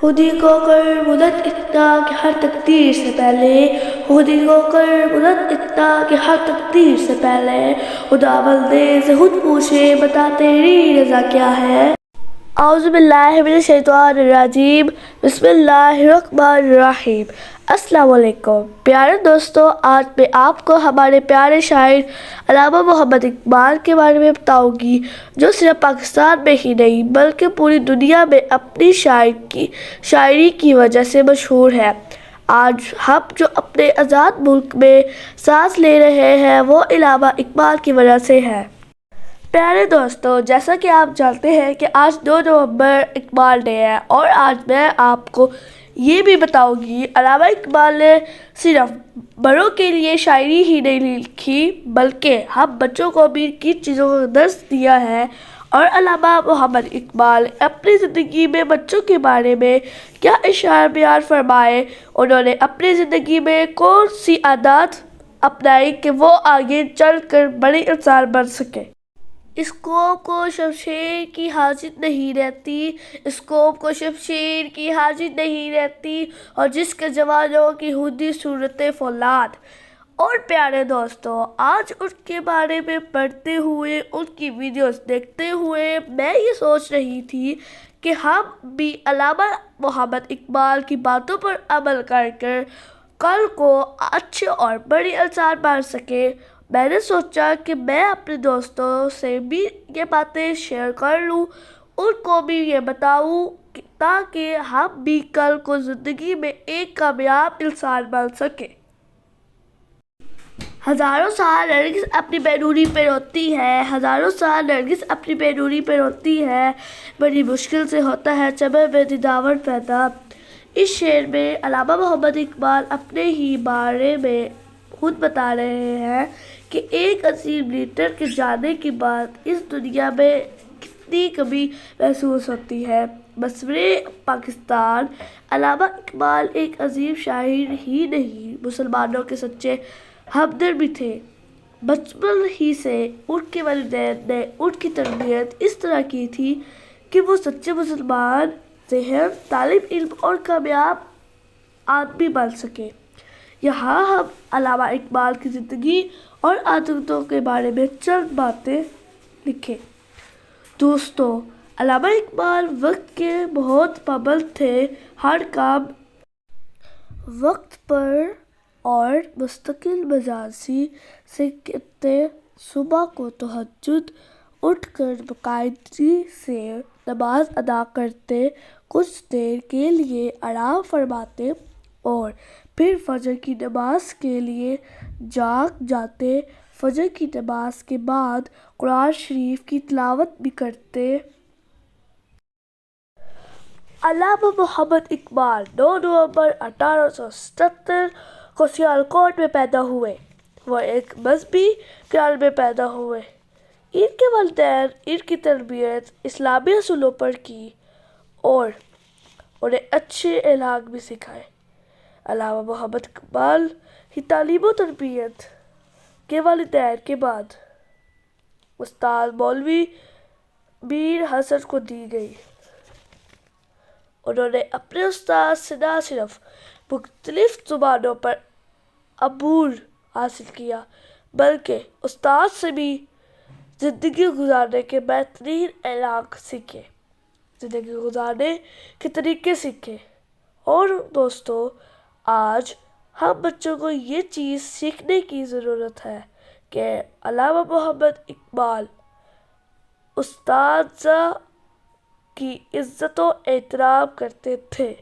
خودی کو کر بلند اتنا کہ ہر تقدیر سے پہلے، خودی کو کر بلند اتنا کہ ہر تقدیر سے پہلے، خدا بندے سے خود پوچھے بتا تیری رضا کیا ہے۔ اعوذ باللہ من الشیطان الرجیم، بسم اللہ الرحمن الرحیم۔ السلام علیکم پیارے دوستو، آج میں آپ کو ہمارے پیارے شاعر علامہ محمد اقبال کے بارے میں بتاؤں گی، جو صرف پاکستان میں ہی نہیں بلکہ پوری دنیا میں اپنی شاعری کی وجہ سے مشہور ہے۔ آج ہم جو اپنے آزاد ملک میں سانس لے رہے ہیں وہ علامہ اقبال کی وجہ سے ہے۔ پیارے دوستو، جیسا کہ آپ جانتے ہیں کہ آج 2 نومبر اقبال ڈے ہے، اور آج میں آپ کو یہ بھی بتاؤں گی علامہ اقبال نے صرف بڑوں کے لیے شاعری ہی نہیں لکھی بلکہ ہم بچوں کو بھی کن چیزوں کا درس دیا ہے۔ اور علامہ محمد اقبال اپنی زندگی میں بچوں کے بارے میں کیا اشعار بیان فرمائے، انہوں نے اپنی زندگی میں کون سی عادات اپنائی کہ وہ آگے چل کر بڑے انسان بن سکے۔ اس قوم کو شمشیر کی حاجت نہیں رہتی، اس قوم کو شمشیر کی حاجت نہیں رہتی، اور جس کے جوانوں کی ہوتی صورت فولاد۔ اور پیارے دوستو، آج ان کے بارے میں پڑھتے ہوئے، ان کی ویڈیوز دیکھتے ہوئے میں یہ سوچ رہی تھی کہ ہم بھی علامہ محمد اقبال کی باتوں پر عمل کر کر کل کو اچھے اور بڑے انسان بن سکیں۔ میں نے سوچا کہ میں اپنے دوستوں سے بھی یہ باتیں شیئر کر لوں، ان کو بھی یہ بتاؤں تاکہ ہم بھی کل کو زندگی میں ایک کامیاب انسان بن سکیں۔ ہزاروں سال نرگس اپنی بے نوری پہ روتی ہے، ہزاروں سال نرگس اپنی بے نوری پہ روتی ہے، بڑی مشکل سے ہوتا ہے چمن میں دداور پیدا۔ اس شعر میں علامہ محمد اقبال اپنے ہی بارے میں خود بتا رہے ہیں کہ ایک عظیم لیڈر کے جانے کے بعد اس دنیا میں کتنی کمی محسوس ہوتی ہے۔ مصور پاکستان علامہ اقبال ایک عظیم شاعر ہی نہیں، مسلمانوں کے سچے ہمدرد بھی تھے۔ بچپن ہی سے ان کے والدین نے ان کی تربیت اس طرح کی تھی کہ وہ سچے مسلمان، ذہین، طالب علم اور کامیاب آدمی بن سکے۔ یہاں ہم علامہ اقبال کی زندگی اور عادتوں کے بارے میں چند باتیں لکھیں۔ دوستو، علامہ اقبال وقت کے بہت پابند تھے، ہر کام وقت پر اور مستقل مزاجی سے کرتے، صبح کو تہجد اٹھ کر باقاعدگی سے نماز ادا کرتے، کچھ دیر کے لیے آرام فرماتے اور پھر فجر کی نماز کے لیے جاگ جاتے، فجر کی نماز کے بعد قرآن شریف کی تلاوت بھی کرتے۔ علامہ محمد اقبال 9 نومبر 1877 کو سیالکوٹ میں پیدا ہوئے۔ وہ ایک مذہبی گھرانے میں پیدا ہوئے۔ ان کے والدین ان کی تربیت اسلامی اصولوں پر کی اور انہیں اچھے اخلاق بھی سکھائے۔ علامہ محمد اقبال کی تعلیم و تربیت کے والدین کے بعد استاد مولوی میر حسن کو دی گئی۔ انہوں نے اپنے استاد سے نہ صرف مختلف زبانوں پر عبور حاصل کیا بلکہ استاد سے بھی زندگی گزارنے کے بہترین اخلاق سیکھے، زندگی گزارنے کے طریقے سیکھے۔ اور دوستو، آج ہم بچوں کو یہ چیز سیکھنے کی ضرورت ہے کہ علامہ محمد اقبال اساتذہ کی عزت و احترام کرتے تھے۔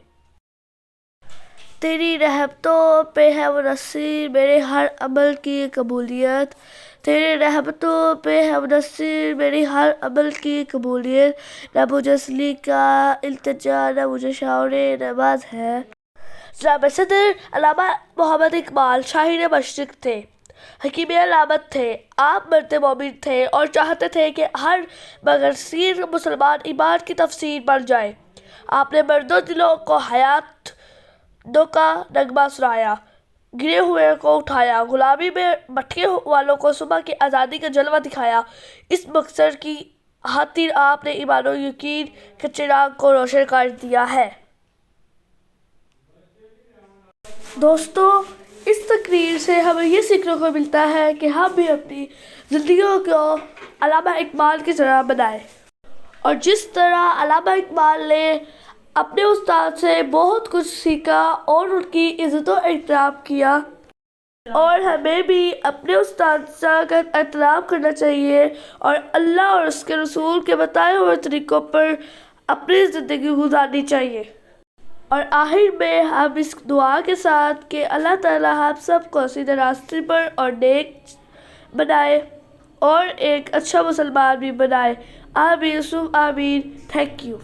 تیری رحمتوں پہ ہے منحصر میرے ہر عمل کی قبولیت، تیری رحمتوں پہ ہے منحصر میری ہر عمل کی قبولیت، نہ مجھے اصلی کا التجا نہ مجھے شعور نماز ہے۔ جناب صدر علامہ محمد اقبال شاعر مشرق تھے، حکیم علامت تھے، آپ مرد مومن تھے اور چاہتے تھے کہ ہر مغرضین مسلمان ایمان کی تفسیر بن جائے۔ آپ نے مردوں دلوں کو حیات دو کا نغمہ سنایا، گرے ہوئے کو اٹھایا، غلامی میں بھٹکے والوں کو صبح کی آزادی کا جلوہ دکھایا۔ اس مقصد کی خاطر آپ نے ایمان و یقین کے چراغ کو روشن کر دیا ہے۔ دوستوں، اس تقریر سے ہمیں یہ سیکھنے کو ملتا ہے کہ ہم بھی اپنی زندگیوں کو علامہ اقبال کی طرح بنائیں، اور جس طرح علامہ اقبال نے اپنے استاد سے بہت کچھ سیکھا اور ان کی عزت و احترام کیا، اور ہمیں بھی اپنے اساتذہ کا احترام کرنا چاہیے اور اللہ اور اس کے رسول کے بتائے ہوئے طریقوں پر اپنی زندگی گزارنی چاہیے۔ اور آخر میں ہم اس دعا کے ساتھ کہ اللہ تعالیٰ ہم سب کو سیدھے راستے پر اور نیک بنائے اور ایک اچھا مسلمان بھی بنائے۔ آمین ثم آمین۔ Thank you.